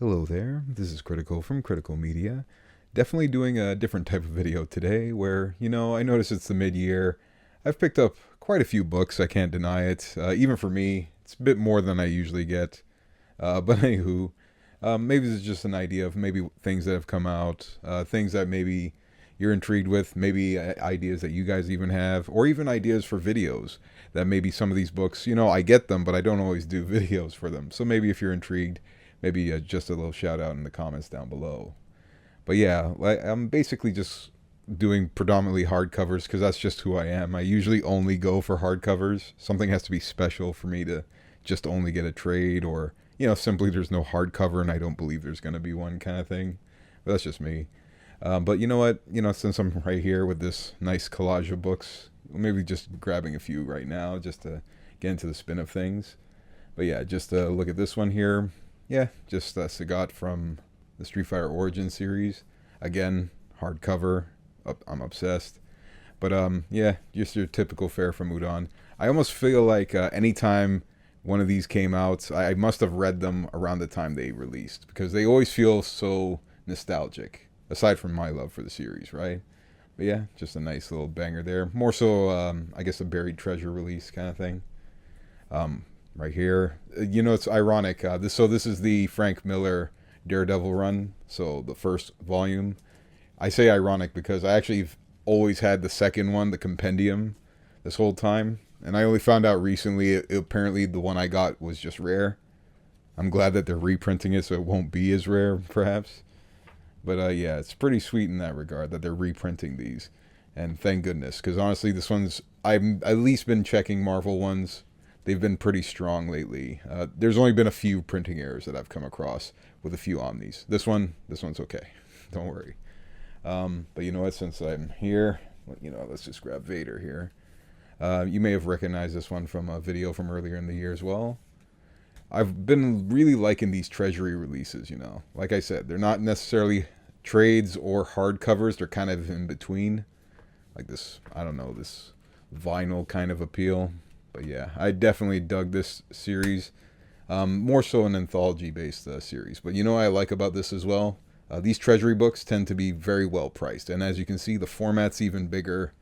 Hello there, this is Critical from Critical Media. Definitely doing a different type of video today where, I notice it's the mid-year. I've picked up quite a few books, I can't deny it. Even for me, it's a bit more than I usually get. But anywho, maybe this is just an idea of maybe things that have come out, things that maybe you're intrigued with, maybe ideas that you guys even have, or even ideas for videos that maybe some of these books, I get them, but I don't always do videos for them. So maybe if you're intrigued, maybe just a little shout out in the comments down below. But yeah, I'm basically just doing predominantly hardcovers because that's just who I am. I usually only go for hardcovers. Something has to be special for me to just only get a trade, or simply there's no hardcover and I don't believe there's going to be one kind of thing. But that's just me. But you know what? Since I'm right here with this nice collage of books, maybe just grabbing a few right now just to get into the spin of things. But yeah, just look at this one here. Yeah, just Sagat from the Street Fighter Origin series. Again, hardcover. I'm obsessed. But yeah, just your typical fare from Udon. I almost feel like anytime one of these came out, I must have read them around the time they released because they always feel so nostalgic. Aside from my love for the series, right? But yeah, just a nice little banger there. More so, I guess a buried treasure release kind of thing. Right here, it's ironic. This is the Frank Miller Daredevil run. So the first volume. I say ironic because I actually always had the second one, the compendium, this whole time, and I only found out recently. Apparently, the one I got was just rare. I'm glad that they're reprinting it, so it won't be as rare, perhaps. But yeah, it's pretty sweet in that regard that they're reprinting these, and thank goodness, because honestly, this one's I've at least been checking Marvel ones. They've been pretty strong lately. There's only been a few printing errors that I've come across with a few Omnis. This one's okay. Don't worry. But you know what? Since I'm here, let's just grab Vader here. You may have recognized this one from a video from earlier in the year as well. I've been really liking these Treasury releases, Like I said, they're not necessarily trades or hardcovers. They're kind of in between. Like this, I don't know, this vinyl kind of appeal. But yeah, I definitely dug this series. More so an anthology-based series. But what I like about this as well? These Treasury books tend to be very well priced. And as you can see, the format's even bigger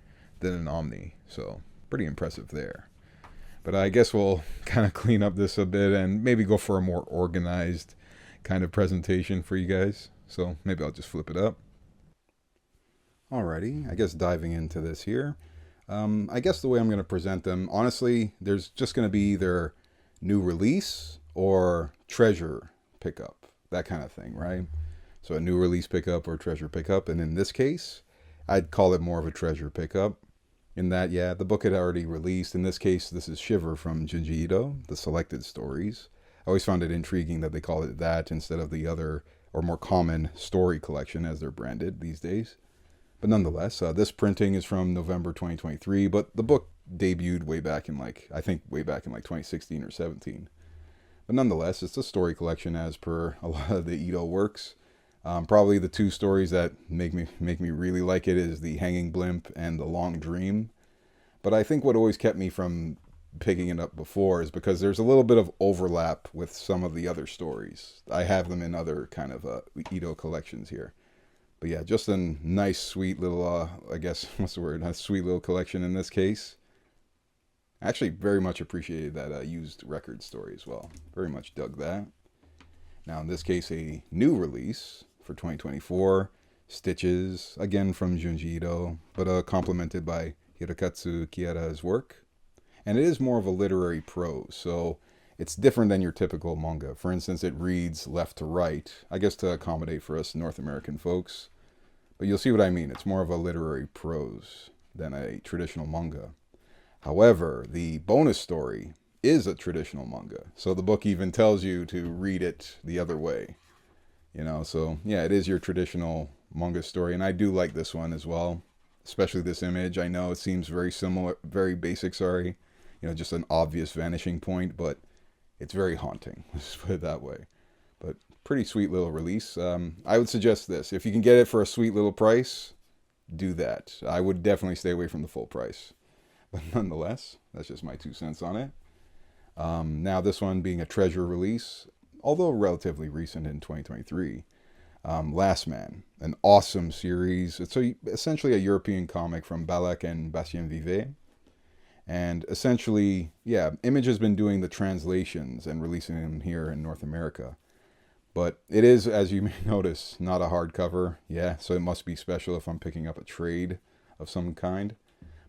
than an Omni. So pretty impressive there. But I guess we'll kind of clean up this a bit and maybe go for a more organized kind of presentation for you guys. So maybe I'll just flip it up. Alrighty, I guess diving into this here. I guess the way I'm going to present them, honestly, there's just going to be either new release or treasure pickup, that kind of thing, right? So a new release pickup or treasure pickup. And in this case, I'd call it more of a treasure pickup. In that, yeah, the book had already released. In this case, this is Shiver from Junji Ito, the selected stories. I always found it intriguing that they call it that instead of the other or more common story collection as they're branded these days. But nonetheless, this printing is from November 2023, but the book debuted way back in way back in 2016 or 17. But nonetheless, it's a story collection as per a lot of the Ito works. Probably the two stories that make me really like it is The Hanging Blimp and The Long Dream. But I think what always kept me from picking it up before is because there's a little bit of overlap with some of the other stories. I have them in other kind of Ito collections here. But yeah, just a nice, sweet little, I guess, what's the word? A sweet little collection in this case. I actually very much appreciated that used record story as well. Very much dug that. Now, in this case, a new release for 2024. Stiches, again from Junji Ito, but complemented by Hirokatsu Kihara's work. And it is more of a literary prose, so it's different than your typical manga. For instance, it reads left to right, I guess to accommodate for us North American folks. But you'll see what I mean. It's more of a literary prose than a traditional manga. However, the bonus story is a traditional manga. So the book even tells you to read it the other way. So yeah, it is your traditional manga story. And I do like this one as well, especially this image. I know it seems very similar, very basic, sorry. Just an obvious vanishing point, but it's very haunting. Let's put it that way. But pretty sweet little release. I would suggest this. If you can get it for a sweet little price, do that. I would definitely stay away from the full price. But nonetheless, that's just my 2 cents on it. Now this one being a treasure release. although relatively recent in 2023. Last Man, an awesome series. It's essentially a European comic from Balak and Bastien Vivet. And essentially, yeah, Image has been doing the translations and releasing them here in North America. But it is, as you may notice, not a hardcover. Yeah, so it must be special if I'm picking up a trade of some kind.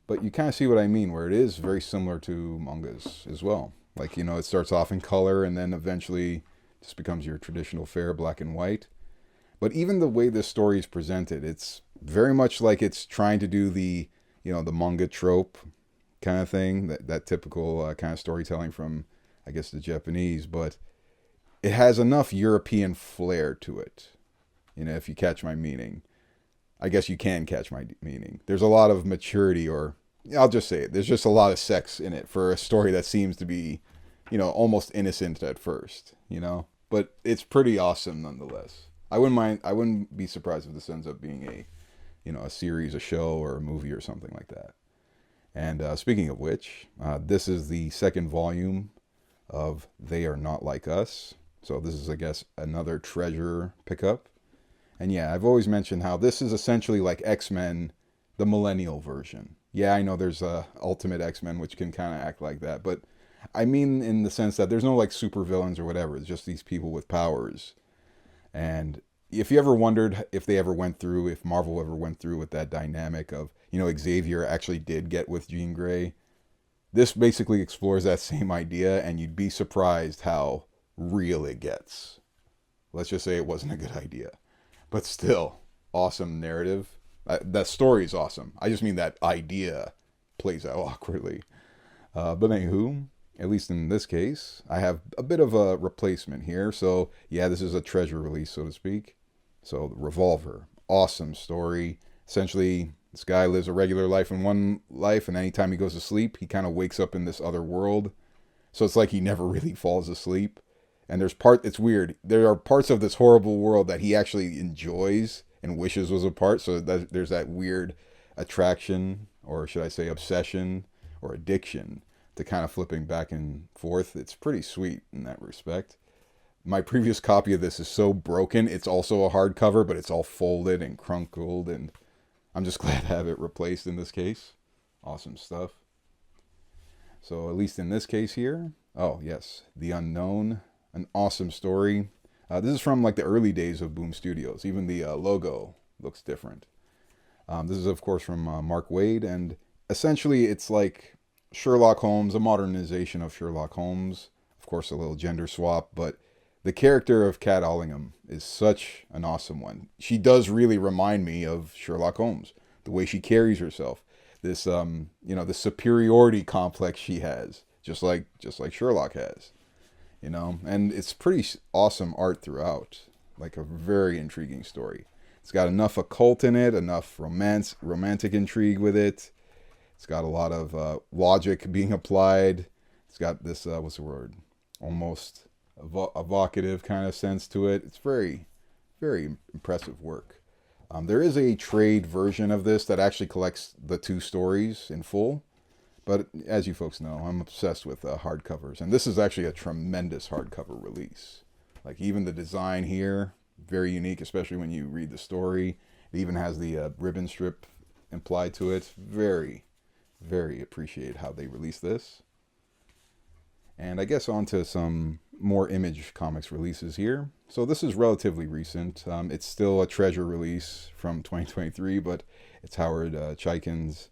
But you kind of see what I mean, where it is very similar to mangas as well. Like, you know, it starts off in color and then eventually just becomes your traditional fare, black and white. But even the way this story is presented, it's very much like it's trying to do the, you know, the manga trope kind of thing, that typical kind of storytelling from, I guess, the Japanese. But it has enough European flair to it, you know, if you catch my meaning. I guess you can catch my meaning. There's a lot of maturity, or I'll just say it. There's just a lot of sex in it for a story that seems to be, you know, almost innocent at first, you know. But it's pretty awesome nonetheless. I wouldn't be surprised if this ends up being a, you know, a series, a show, or a movie or something like that. And speaking of which, this is the second volume of They Are Not Like Us. So this is, I guess, another treasure pickup. And yeah, I've always mentioned how this is essentially like X-Men, the millennial version. Yeah, I know there's Ultimate X-Men, which can kind of act like that. But I mean in the sense that there's no like super villains or whatever. It's just these people with powers. And if you ever wondered if Marvel ever went through with that dynamic of, you know, Xavier actually did get with Jean Grey, this basically explores that same idea, and you'd be surprised how real it gets. Let's just say it wasn't a good idea. But still, awesome narrative. That story is awesome. I just mean that idea plays out awkwardly. But anywho, at least in this case, I have a bit of a replacement here. So yeah, this is a treasure release, so to speak. So the Revolver, awesome story. Essentially, this guy lives a regular life in one life, and anytime he goes to sleep, he kind of wakes up in this other world. So it's like he never really falls asleep. And it's weird. There are parts of this horrible world that he actually enjoys and wishes was a part. So there's that weird attraction, or should I say obsession or addiction, to kind of flipping back and forth. It's pretty sweet in that respect. My previous copy of this is so broken. It's also a hardcover, but it's all folded and crunkled, and I'm just glad to have it replaced in this case. Awesome stuff. So at least in this case here, oh yes, The Unknown. An awesome story. This is from like the early days of Boom Studios. Even the logo looks different. This is, of course, from Mark Waid. And essentially, it's like Sherlock Holmes, a modernization of Sherlock Holmes. Of course, a little gender swap. But the character of Kat Allingham is such an awesome one. She does really remind me of Sherlock Holmes. The way she carries herself. This, the superiority complex she has. Just like Sherlock has. You know, and it's pretty awesome art throughout. Like a very intriguing story. It's got enough occult in it, enough romantic intrigue with it. It's got a lot of logic being applied. It's got this, almost evocative kind of sense to it. It's very, very impressive work. There is a trade version of this that actually collects the two stories in full. But as you folks know, I'm obsessed with hardcovers. And this is actually a tremendous hardcover release. Like even the design here, very unique, especially when you read the story. It even has the ribbon strip implied to it. Very, very appreciate how they released this. And I guess on to some more Image Comics releases here. So this is relatively recent. It's still a treasure release from 2023, but it's Howard Chaykin's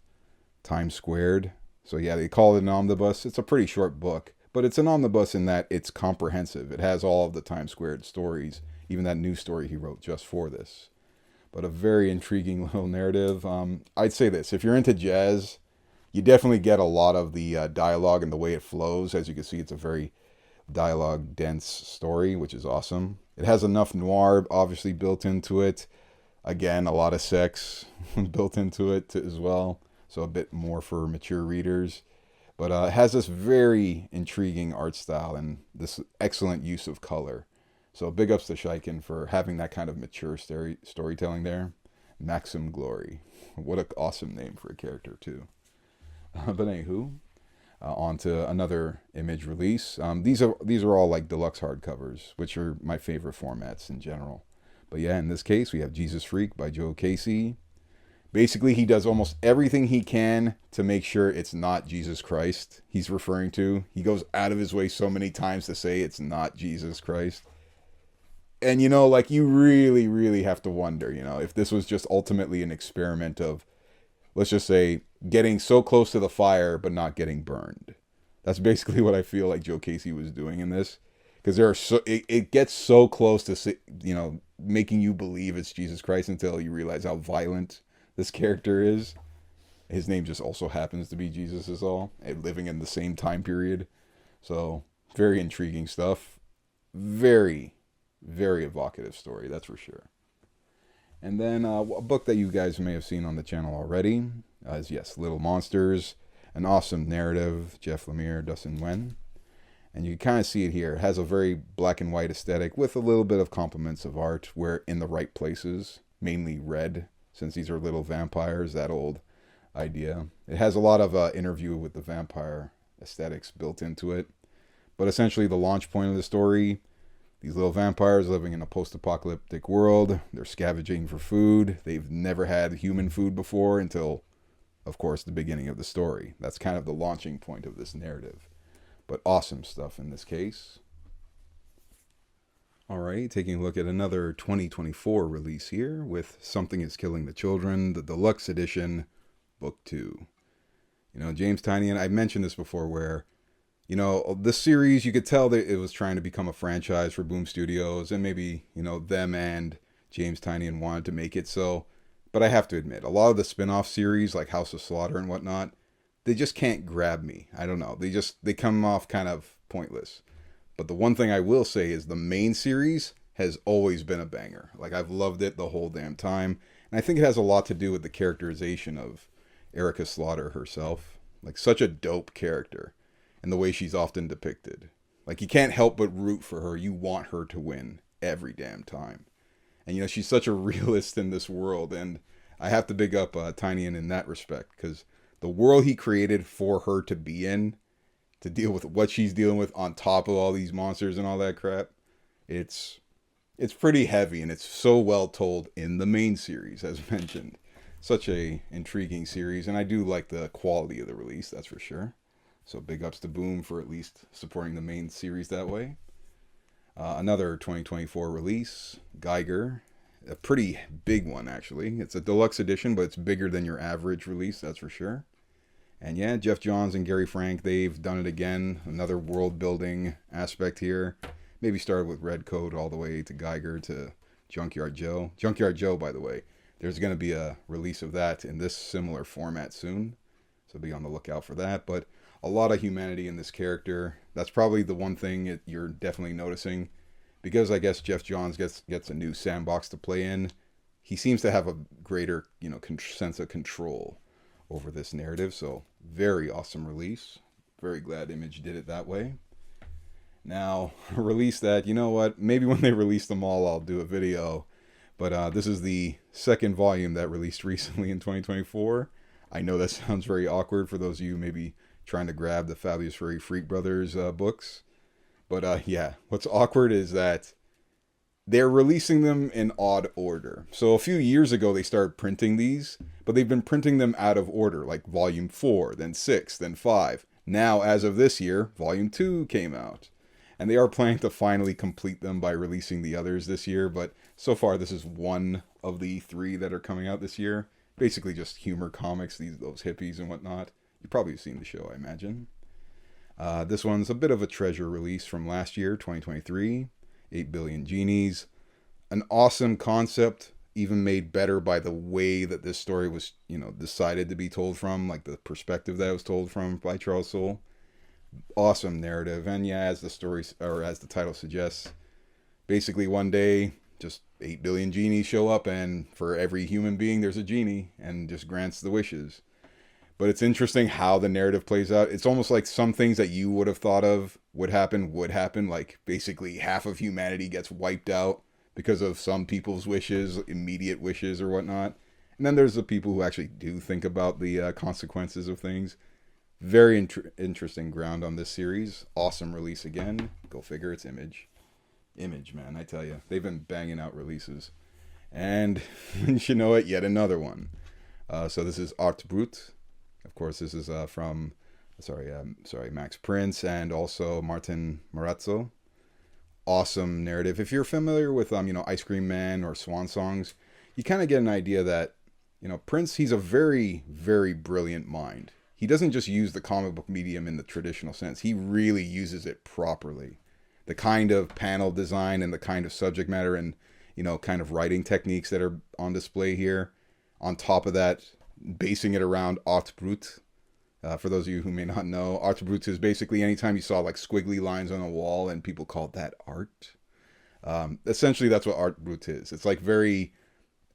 Times Squared. So yeah, they call it an omnibus. It's a pretty short book, but it's an omnibus in that it's comprehensive. It has all of the Times Squared stories, even that new story he wrote just for this. But a very intriguing little narrative. I'd say this, if you're into jazz, you definitely get a lot of the dialogue and the way it flows. As you can see, it's a very dialogue-dense story, which is awesome. It has enough noir, obviously, built into it. Again, a lot of sex built into it as well. So a bit more for mature readers. But it has this very intriguing art style and this excellent use of color. So big ups to Chaykin for having that kind of mature storytelling there. Maxim Glory. What an awesome name for a character, too. But anywho, onto another Image release. These are all like deluxe hardcovers, which are my favorite formats in general. But yeah, in this case, we have JesusFreak by Joe Casey. Basically, he does almost everything he can to make sure it's not Jesus Christ he's referring to. He goes out of his way so many times to say it's not Jesus Christ. And, you know, like, you really, really have to wonder, you know, if this was just ultimately an experiment of, let's just say, getting so close to the fire but not getting burned. That's basically what I feel like Joe Casey was doing in this. Because it gets so close to, you know, making you believe it's Jesus Christ until you realize how violent this character is. His name just also happens to be Jesus is all, and living in the same time period. So, very intriguing stuff. Very, very evocative story, that's for sure. And then a book that you guys may have seen on the channel already is, yes, Little Monsters. An awesome narrative, Jeff Lemire, Dustin Nguyen. And you can kind of see it here. It has a very black and white aesthetic with a little bit of complements of art where in the right places, mainly red, since these are little vampires, that old idea. It has a lot of interview with the vampire aesthetics built into it. But essentially the launch point of the story, these little vampires living in a post-apocalyptic world. They're scavenging for food. They've never had human food before until, of course, the beginning of the story. That's kind of the launching point of this narrative. But awesome stuff in this case. Alright, taking a look at another 2024 release here with Something is Killing the Children, the Deluxe Edition, Book 2. You know, James Tynion, I've mentioned this before where, you know, this series, you could tell that it was trying to become a franchise for Boom Studios, and maybe, you know, them and James Tynion wanted to make it so. But I have to admit, a lot of the spin-off series, like House of Slaughter and whatnot, they just can't grab me. I don't know. They come off kind of pointless. But the one thing I will say is the main series has always been a banger. Like, I've loved it the whole damn time. And I think it has a lot to do with the characterization of Erica Slaughter herself. Like, such a dope character. And the way she's often depicted. Like, you can't help but root for her. You want her to win every damn time. And, you know, she's such a realist in this world. And I have to big up Tynion in that respect. Because the world he created for her to be in, to deal with what she's dealing with on top of all these monsters and all that crap, it's pretty heavy, and it's so well told in the main series, as mentioned. Such a intriguing series, and I do like the quality of the release, that's for sure. So big ups to Boom for at least supporting the main series that way. Another 2024 release, Geiger. A pretty big one, actually. It's a deluxe edition, but it's bigger than your average release, that's for sure. And yeah, Jeff Johns and Gary Frank, they've done it again. Another world building aspect here. Maybe started with Red Coat all the way to Geiger to Junkyard Joe. Junkyard Joe, by the way, there's going to be a release of that in this similar format soon. So be on the lookout for that. But a lot of humanity in this character. That's probably the one thing you're definitely noticing. Because I guess Jeff Johns gets a new sandbox to play in. He seems to have a greater, you know, sense of control over this narrative. So very awesome release. Very glad Image did it that way. Now, a release that, you know what, maybe when they release them all, I'll do a video. But this is the second volume that released recently in 2024. I know that sounds very awkward for those of you maybe trying to grab the Fabulous Furry Freak Brothers books. But yeah, what's awkward is that they're releasing them in odd order. So a few years ago, they started printing these, but they've been printing them out of order, like Volume 4, then 6, then 5. Now, as of this year, Volume 2 came out. And they are planning to finally complete them by releasing the others this year, but so far this is one of the 3 that are coming out this year. Basically just humor comics, those hippies and whatnot. You've probably seen the show, I imagine. This one's a bit of a treasure release from last year, 2023. 8 Billion Genies. An awesome concept, even made better by the way that this story was, you know, decided to be told from, like the perspective that it was told from by Charles Soule. Awesome narrative. And yeah, as the story, or as the title suggests, basically one day, just 8 billion genies show up, and for every human being, there's a genie, and just grants the wishes. But it's interesting how the narrative plays out. It's almost like some things that you would have thought of would happen. Like basically half of humanity gets wiped out because of some people's wishes, immediate wishes or whatnot. And then there's the people who actually do think about the consequences of things. Very interesting ground on this series. Awesome release again. Go figure, it's Image. Image, man, I tell you. They've been banging out releases. And you know it, yet another one. So this is Art Brut. Of course, this is from Max Prince and also Martin Marazzo. Awesome narrative. If you're familiar with Ice Cream Man or Swan Songs, you kind of get an idea that Prince, he's a very, very brilliant mind. He doesn't just use the comic book medium in the traditional sense. He really uses it properly. The kind of panel design and the kind of subject matter and kind of writing techniques that are on display here. On top of that, basing it around Art Brut. For those of you who may not know, Art Brut is basically anytime you saw like squiggly lines on a wall and people called that art. Essentially, that's what Art Brut is. It's like very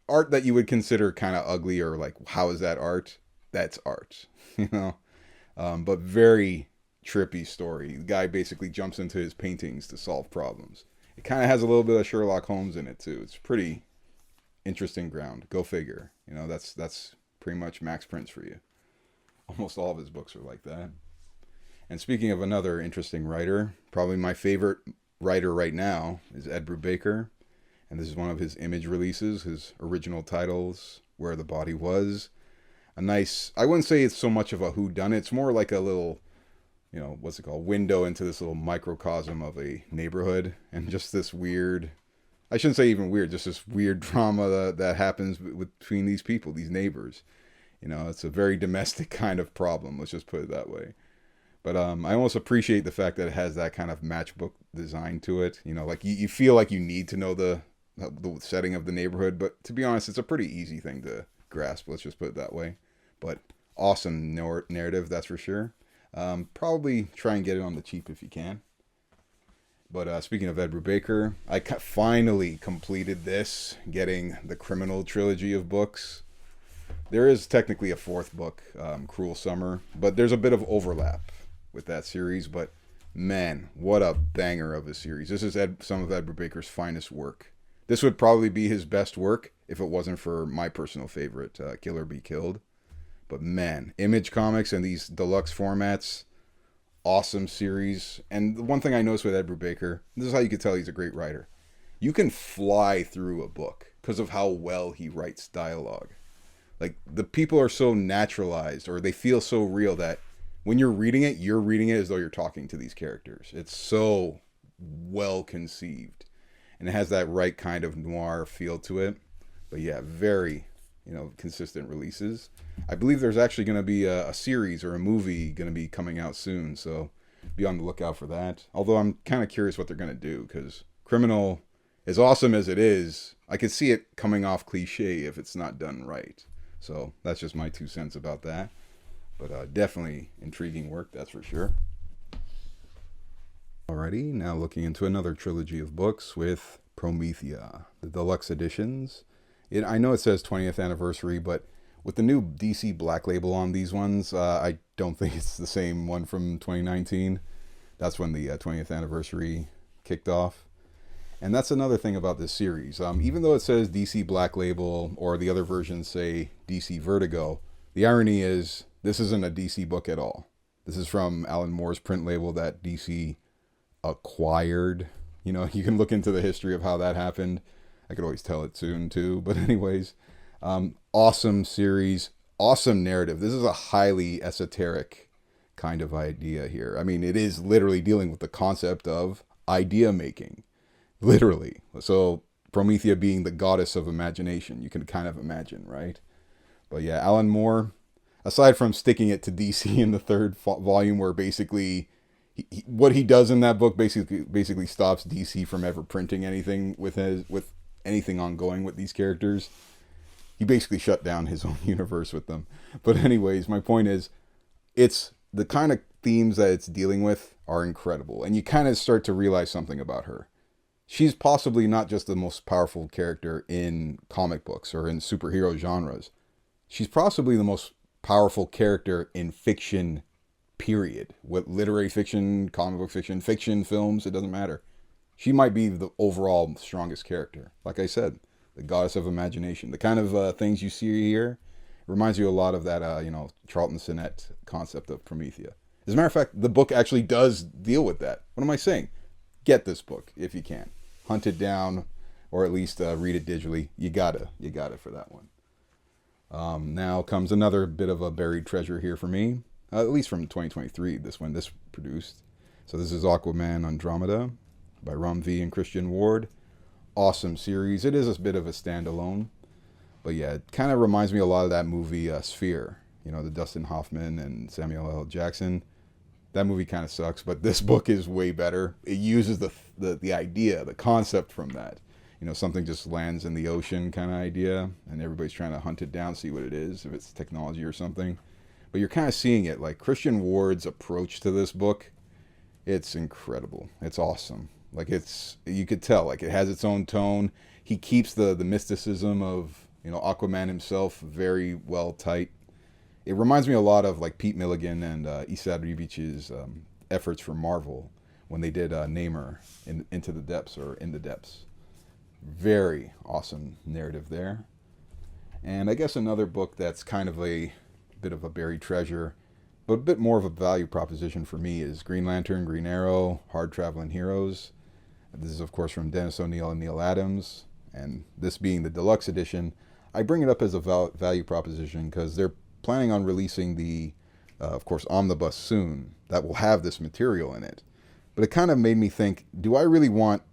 art that you would consider kind of ugly or like, how is that art? That's art, but very trippy story. The guy basically jumps into his paintings to solve problems. It kind of has a little bit of Sherlock Holmes in it too. It's pretty interesting ground. Go figure. That's pretty much Max Prince for you. Almost all of his books are like that. And speaking of another interesting writer, probably my favorite writer right now is Ed Brubaker. And this is one of his Image releases, his original titles, Where the Body Was. A nice, I wouldn't say it's so much of a whodunit. It's more like a little, window into this little microcosm of a neighborhood. And just this weird, I shouldn't say even weird, just this weird drama that happens between these people, these neighbors. It's a very domestic kind of problem. Let's just put it that way. But I almost appreciate the fact that it has that kind of matchbook design to it. Like you feel like you need to know the setting of the neighborhood. But to be honest, it's a pretty easy thing to grasp. Let's just put it that way. But awesome narrative, that's for sure. Probably try and get it on the cheap if you can. But speaking of Ed Brubaker, I finally completed this, getting the Criminal trilogy of books. There is technically a fourth book, Cruel Summer, but there's a bit of overlap with that series. But man, what a banger of a series. This is some of Ed Brubaker's finest work. This would probably be his best work if it wasn't for my personal favorite, Kill or Be Killed. But man, Image Comics and these deluxe formats, awesome series. And the one thing I noticed with Ed Brubaker, this is how you can tell he's a great writer. You can fly through a book because of how well he writes dialogue. Like, the people are so naturalized, or they feel so real that when you're reading it as though you're talking to these characters. It's so well conceived. And it has that right kind of noir feel to it. But yeah, very, consistent releases. I believe there's actually going to be a series or a movie going to be coming out soon. So be on the lookout for that. Although I'm kind of curious what they're going to do, because Criminal, as awesome as it is, I could see it coming off cliche if it's not done right. So that's just my 2 cents about that. But definitely intriguing work, that's for sure. Alrighty, now looking into another trilogy of books with Promethea, the deluxe editions. I know it says 20th anniversary, but with the new DC Black Label on these ones, I don't think it's the same one from 2019. That's when the 20th anniversary kicked off. And that's another thing about this series. Even though it says DC Black Label, or the other versions say DC Vertigo, the irony is this isn't a DC book at all. This is from Alan Moore's print label that DC acquired. You can look into the history of how that happened. I could always tell it soon too. But anyways, awesome series, awesome narrative. This is a highly esoteric kind of idea here. I mean, it is literally dealing with the concept of idea making. Literally. So Promethea being the goddess of imagination, you can kind of imagine, right? But yeah, Alan Moore, aside from sticking it to DC in the third volume, where basically what he does in that book basically stops DC from ever printing anything with anything ongoing with these characters. He basically shut down his own universe with them. But anyways, my point is, it's the kind of themes that it's dealing with are incredible, and you kind of start to realize something about her. She's possibly not just the most powerful character in comic books or in superhero genres. She's possibly the most powerful character in fiction, period. With literary fiction, comic book fiction, films, it doesn't matter. She might be the overall strongest character. Like I said, the goddess of imagination. The kind of things you see here, Reminds you a lot of that, Charlton Sinnett concept of Promethea. As a matter of fact, the book actually does deal with that. What am I saying? Get this book if you can. Hunt it down, or at least read it digitally. You got it for that one. Now comes another bit of a buried treasure here for me, at least from 2023. This produced. So this is Aquaman Andromeda by Ram V and Christian Ward. Awesome series. It is a bit of a standalone, but yeah, it kind of reminds me a lot of that movie Sphere. The Dustin Hoffman and Samuel L. Jackson. That movie kind of sucks, but this book is way better. It uses the idea, the concept from that. Something just lands in the ocean kind of idea, and everybody's trying to hunt it down, see what it is, if it's technology or something. But you're kind of seeing it, like Christian Ward's approach to this book. It's incredible. It's awesome. Like you could tell, like it has its own tone. He keeps the mysticism of, Aquaman himself very well tight. It reminds me a lot of like Pete Milligan and Esad Ribic's efforts for Marvel when they did Namor in Into the Depths or In the Depths. Very awesome narrative there. And I guess another book that's kind of a bit of a buried treasure, but a bit more of a value proposition for me is Green Lantern, Green Arrow, Hard Traveling Heroes. This is, of course, from Dennis O'Neil and Neil Adams. And this being the deluxe edition, I bring it up as a value proposition because they're planning on releasing the, of course, omnibus soon that will have this material in it. But it kind of made me think, do I really want,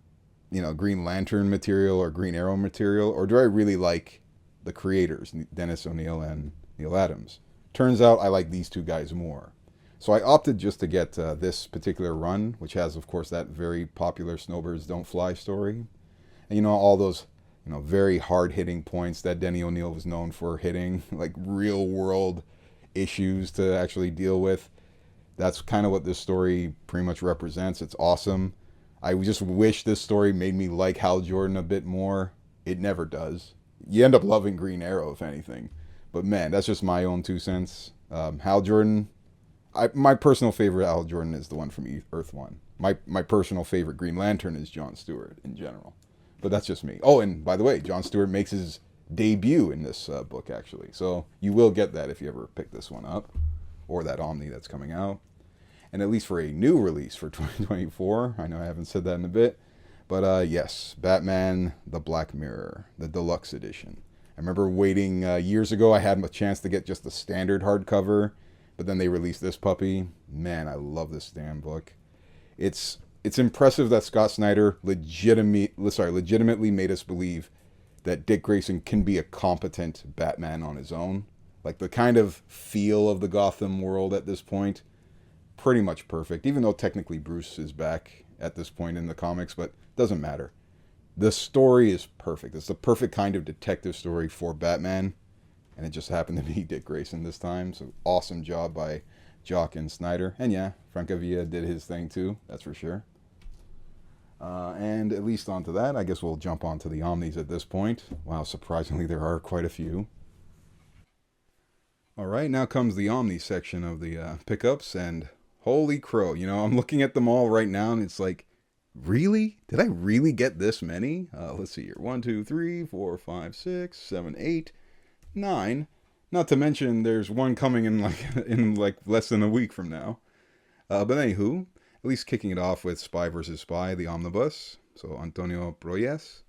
Green Lantern material or Green Arrow material, or do I really like the creators, Dennis O'Neil and Neil Adams? Turns out I like these two guys more. So I opted just to get this particular run, which has, of course, that very popular Snowbirds Don't Fly story. And, all those, very hard-hitting points that Denny O'Neil was known for hitting, like real-world issues to actually deal with. That's kind of what this story pretty much represents. It's awesome. I just wish this story made me like Hal Jordan a bit more. It never does. You end up loving Green Arrow, if anything. But man, that's just my own 2 cents. Hal Jordan, my personal favorite Hal Jordan is the one from Earth 1. My personal favorite Green Lantern is John Stewart in general. But that's just me. Oh, and by the way, John Stewart makes his debut in this book, actually. So you will get that if you ever pick this one up, or that Omni that's coming out. And at least for a new release for 2024, I know I haven't said that in a bit, but yes, Batman The Black Mirror, the deluxe edition. I remember waiting years ago. I had a chance to get just the standard hardcover, but then they released this puppy. Man, I love this damn book. It's impressive that Scott Snyder legitimately made us believe that Dick Grayson can be a competent Batman on his own. Like the kind of feel of the Gotham world at this point, pretty much perfect. Even though technically Bruce is back at this point in the comics, but doesn't matter. The story is perfect. It's the perfect kind of detective story for Batman, and it just happened to be Dick Grayson this time. So awesome job by Jock and Snyder. And yeah, Francavilla did his thing too, that's for sure. And at least onto that, I guess we'll jump onto the Omnis at this point. Wow, surprisingly there are quite a few. Alright, now comes the Omni section of the pickups, and holy crow, I'm looking at them all right now, and it's like, really? Did I really get this many? Let's see here. 1, 2, 3, 4, 5, 6, 7, 8, 9. Not to mention there's one coming in like less than a week from now. But anywho, at least kicking it off with Spy vs. Spy, the omnibus. So Antonio Proyes.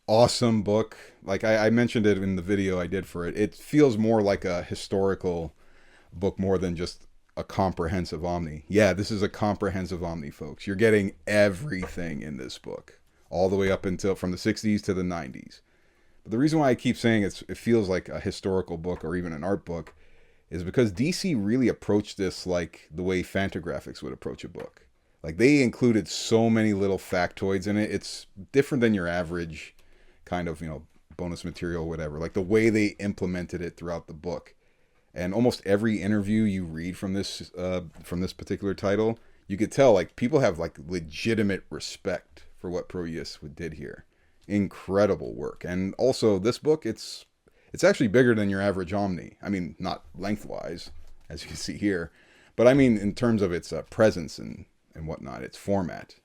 Awesome book. Like I mentioned it in the video I did for it. It feels more like a historical book more than just a comprehensive Omni. Yeah, this is a comprehensive Omni, folks. You're getting everything in this book. All the way up until from the 60s to the 90s. But the reason why I keep saying it feels like a historical book or even an art book is because DC really approached this like the way Fantagraphics would approach a book. Like they included so many little factoids in it. It's different than your average kind of, bonus material, whatever. Like the way they implemented it throughout the book. And almost every interview you read from this particular title, you could tell like people have like legitimate respect for what Proyas did here. Incredible work. And also this book, it's actually bigger than your average Omni. I mean, not lengthwise, as you can see here, but I mean in terms of its presence and whatnot, its format.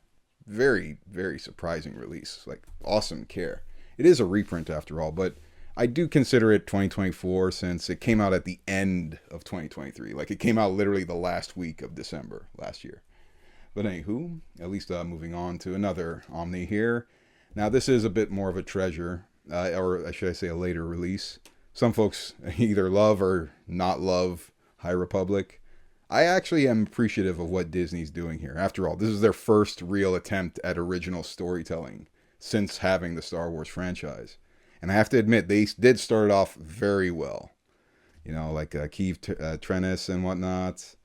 Very, very surprising release. Like awesome care. It is a reprint after all, but I do consider it 2024 since it came out at the end of 2023. Like, it came out literally the last week of December last year. But anywho, at least moving on to another Omni here. Now, this is a bit more of a treasure, or should I say a later release. Some folks either love or not love High Republic. I actually am appreciative of what Disney's doing here. After all, this is their first real attempt at original storytelling since having the Star Wars franchise. And I have to admit, they did start off very well. You know, like Keeve Trennis and whatnot.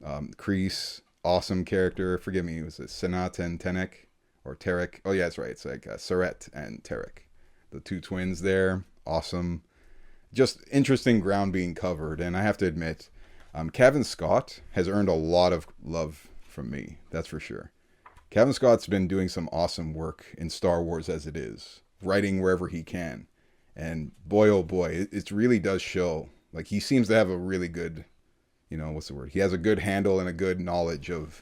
Kreese, awesome character. Forgive me, was it Sanat and Tenek? Or Terek? Oh, yeah, that's right. It's like Saret and Terek. The two twins there. Awesome. Just interesting ground being covered. And I have to admit, Cavan Scott has earned a lot of love from me. That's for sure. Cavan Scott's been doing some awesome work in Star Wars as it is. Writing wherever he can. And boy, oh boy, it really does show. Like, he seems to have a really good, you know, what's the word? He has a good handle and a good knowledge of,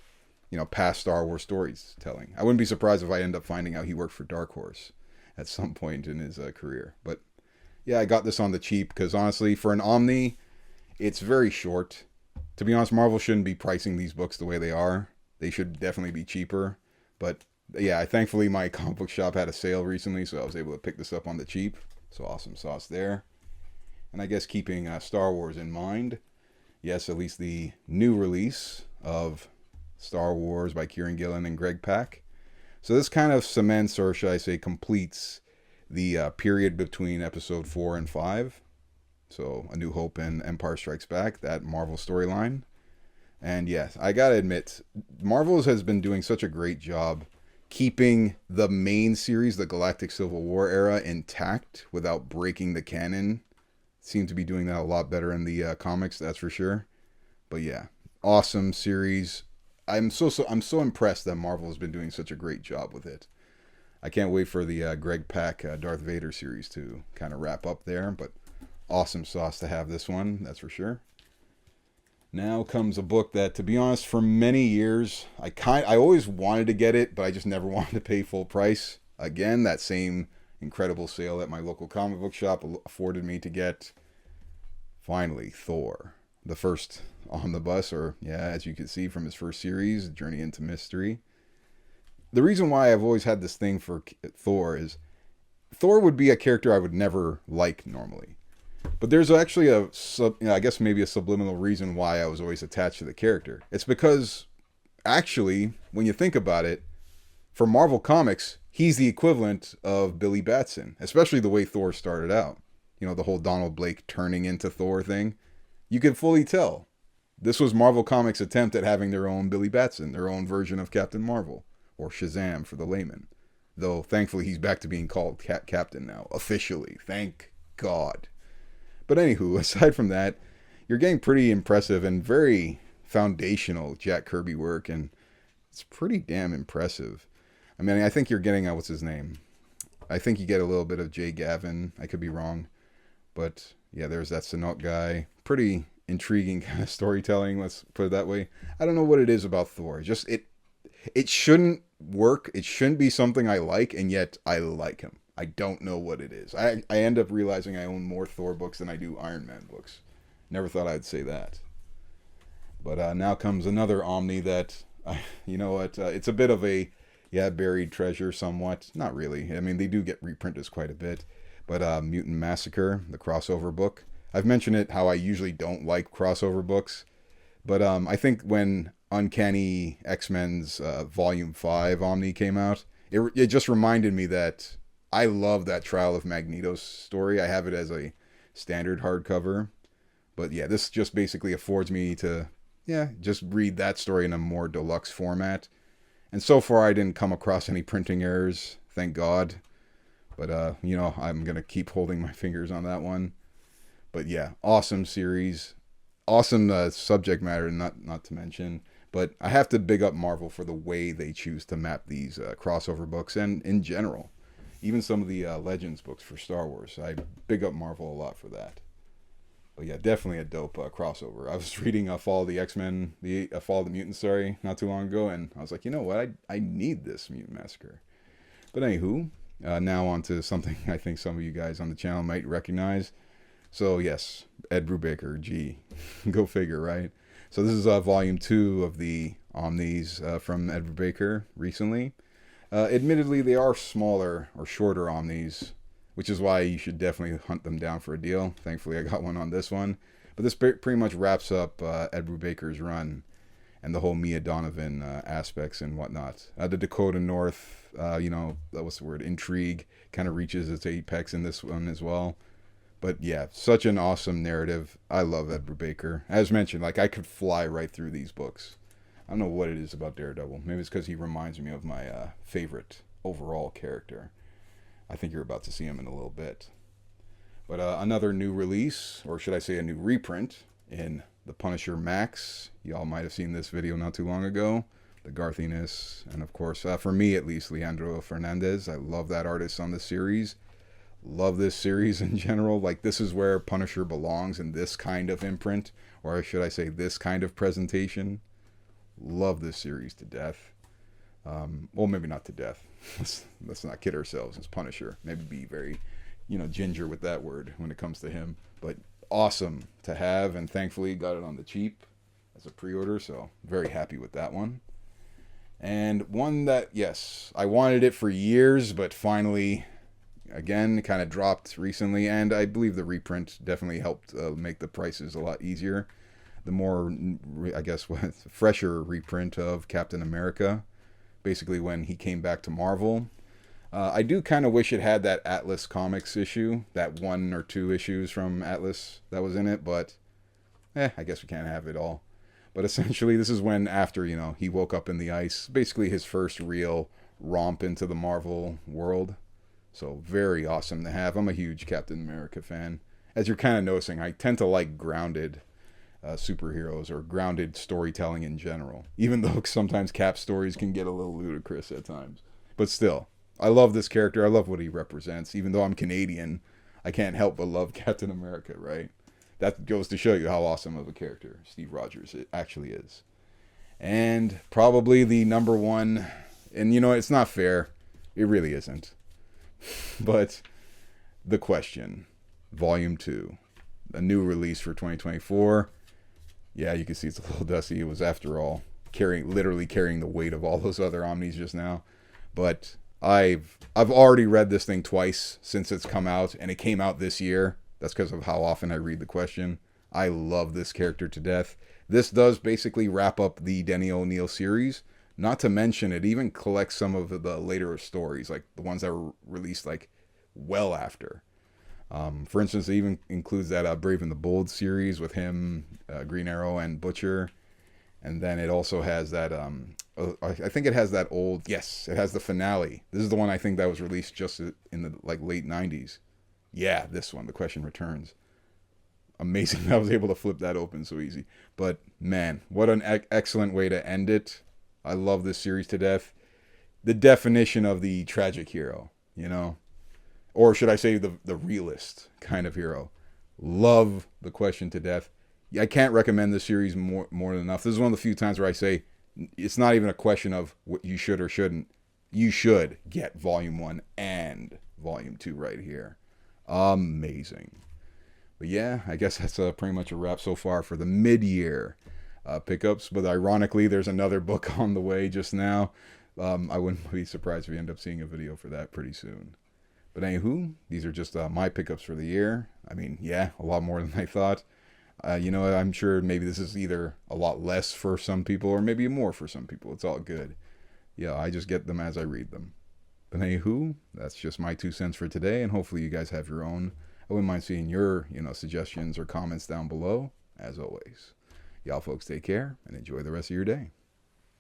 you know, past Star Wars storytelling. I wouldn't be surprised if I end up finding out he worked for Dark Horse at some point in his career. But yeah, I got this on the cheap because honestly, for an Omni, it's very short. To be honest, Marvel shouldn't be pricing these books the way they are. They should definitely be cheaper. But yeah, thankfully my comic book shop had a sale recently, so I was able to pick this up on the cheap. So awesome sauce there. And I guess keeping Star Wars in mind, yes, at least the new release of Star Wars by Kieran Gillen and Greg Pak. So this kind of cements, or should I say completes, the period between episode 4 and 5. So A New Hope and Empire Strikes Back, that Marvel storyline. And yes, I gotta admit, Marvel has been doing such a great job keeping the main series, the Galactic Civil War era, intact without breaking the canon. Seem to be doing that a lot better in the comics, that's for sure. But yeah, awesome series. I'm so impressed that Marvel has been doing such a great job with it. I can't wait for the Greg Pak Darth Vader series to kind of wrap up there, but awesome sauce to have this one, that's for sure. Now comes a book that, to be honest, for many years, I always wanted to get it, but I just never wanted to pay full price. Again, that same incredible sale at my local comic book shop afforded me to get, finally, Thor. The first omnibus, or yeah, as you can see from his first series, Journey into Mystery. The reason why I've always had this thing for Thor is Thor would be a character I would never like normally. But there's actually I guess maybe a subliminal reason why I was always attached to the character. It's because, actually, when you think about it, for Marvel Comics, he's the equivalent of Billy Batson, especially the way Thor started out. You know, the whole Donald Blake turning into Thor thing. You can fully tell. This was Marvel Comics' attempt at having their own Billy Batson, their own version of Captain Marvel, or Shazam for the layman. Though, thankfully, he's back to being called Captain now, officially. Thank God. But anywho, aside from that, you're getting pretty impressive and very foundational Jack Kirby work, and it's pretty damn impressive. I mean, I think you're getting, what's his name? I think you get a little bit of Jay Gavin. I could be wrong. But yeah, there's that Sanok guy. Pretty intriguing kind of storytelling, let's put it that way. I don't know what it is about Thor. Just it shouldn't work. It shouldn't be something I like, and yet I like him. I don't know what it is. I end up realizing I own more Thor books than I do Iron Man books. Never thought I'd say that. But now comes another Omni that, you know what, it's a bit of a, buried treasure somewhat. Not really. I mean, they do get reprinted quite a bit. But Mutant Massacre, the crossover book. I've mentioned it, how I usually don't like crossover books. But I think when Uncanny X-Men's Volume 5 Omni came out, it just reminded me that I love that Trial of Magneto story. I have it as a standard hardcover. But yeah, this just basically affords me to, just read that story in a more deluxe format. And so far, I didn't come across any printing errors, thank God. But, I'm going to keep holding my fingers on that one. But yeah, awesome series. Awesome subject matter, not to mention. But I have to big up Marvel for the way they choose to map these crossover books, and in general. Even some of the Legends books for Star Wars. I big up Marvel a lot for that. But yeah, definitely a dope crossover. I was reading Fall of the X-Men, Fall of the Mutants, not too long ago, and I was like, you know what? I need this Mutant Massacre. But anywho, Now on to something I think some of you guys on the channel might recognize. So yes, Ed Brubaker, G. Go figure, right? So this is volume 2 of the Omnis from Ed Brubaker recently. Admittedly, they are smaller or shorter Omnis, which is why you should definitely hunt them down for a deal. Thankfully, I got one on this one. But this pretty much wraps up Ed Brubaker's run and the whole Mia Donovan aspects and whatnot. The Dakota North, what's the word? Intrigue kind of reaches its apex in this one as well. But yeah, such an awesome narrative. I love Ed Brubaker. As mentioned, like I could fly right through these books. I don't know what it is about Daredevil. Maybe it's because he reminds me of my favorite overall character. I think you're about to see him in a little bit. But another new release, or should I say a new reprint, in The Punisher Max. Y'all might have seen this video not too long ago. The Garthiness, and of course, for me at least, Leandro Fernandez. I love that artist on the series. Love this series in general. Like, this is where Punisher belongs in this kind of imprint, or should I say this kind of presentation. Love this series to death. Well, maybe not to death. Let's not kid ourselves. It's Punisher. Maybe be very, ginger with that word when it comes to him. But awesome to have, and thankfully got it on the cheap as a pre-order, so very happy with that one. And one that, yes, I wanted it for years, but finally, again, kind of dropped recently, and I believe the reprint definitely helped make the prices a lot easier. The more, I guess, fresher reprint of Captain America, basically when he came back to Marvel. I do kind of wish it had that Atlas Comics issue, that 1 or 2 issues from Atlas that was in it, but I guess we can't have it all. But essentially, this is when, after, he woke up in the ice, basically his first real romp into the Marvel world. So very awesome to have. I'm a huge Captain America fan. As you're kind of noticing, I tend to like grounded superheroes or grounded storytelling in general, even though sometimes Cap stories can get a little ludicrous at times. But still, I love this character. I love what he represents. Even though I'm Canadian, I can't help but love Captain America, right? That goes to show you how awesome of a character Steve Rogers actually is. And probably the number one, and it's not fair. It really isn't. But The Question, Volume 2, a new release for 2024. Yeah, you can see it's a little dusty. It was, after all, literally carrying the weight of all those other Omnis just now. But I've already read this thing twice since it's come out, and it came out this year. That's because of how often I read The Question. I love this character to death. This does basically wrap up the Denny O'Neil series. Not to mention, it even collects some of the later stories, like the ones that were released like well after. For instance, it even includes that Brave and the Bold series with him, Green Arrow, and Butcher. And then it also has that, I think it has that old, yes, it has the finale. This is the one I think that was released just in the late 90s. Yeah, this one, The Question Returns. Amazing I was able to flip that open so easy. But man, what an excellent way to end it. I love this series to death. The definition of the tragic hero, or should I say the realist kind of hero. Love The Question to death. I can't recommend this series more than enough. This is one of the few times where I say it's not even a question of what you should or shouldn't. You should get Volume 1 and Volume 2 right here. Amazing. But yeah, I guess that's pretty much a wrap so far for the mid-year pickups. But ironically, there's another book on the way just now. I wouldn't be surprised if we end up seeing a video for that pretty soon. But anywho, these are just my pickups for the year. I mean, yeah, a lot more than I thought. I'm sure maybe this is either a lot less for some people or maybe more for some people. It's all good. Yeah, I just get them as I read them. But anywho, that's just my 2 cents for today, and hopefully you guys have your own. I wouldn't mind seeing your, suggestions or comments down below, as always. Y'all folks take care and enjoy the rest of your day.